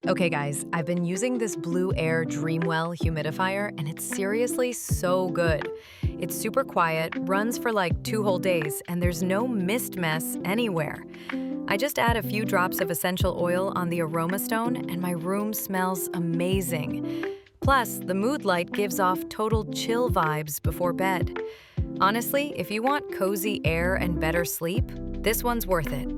Okay guys, I've been using this Blueair DreamWell humidifier and it's seriously so good. It's super quiet, runs for like 2 whole days, and there's no mist mess anywhere. I just add a few drops of essential oil on the aroma stone and my room smells amazing. Plus, the mood light gives off total chill vibes before bed. Honestly, if you want cozy air and better sleep, this one's worth it.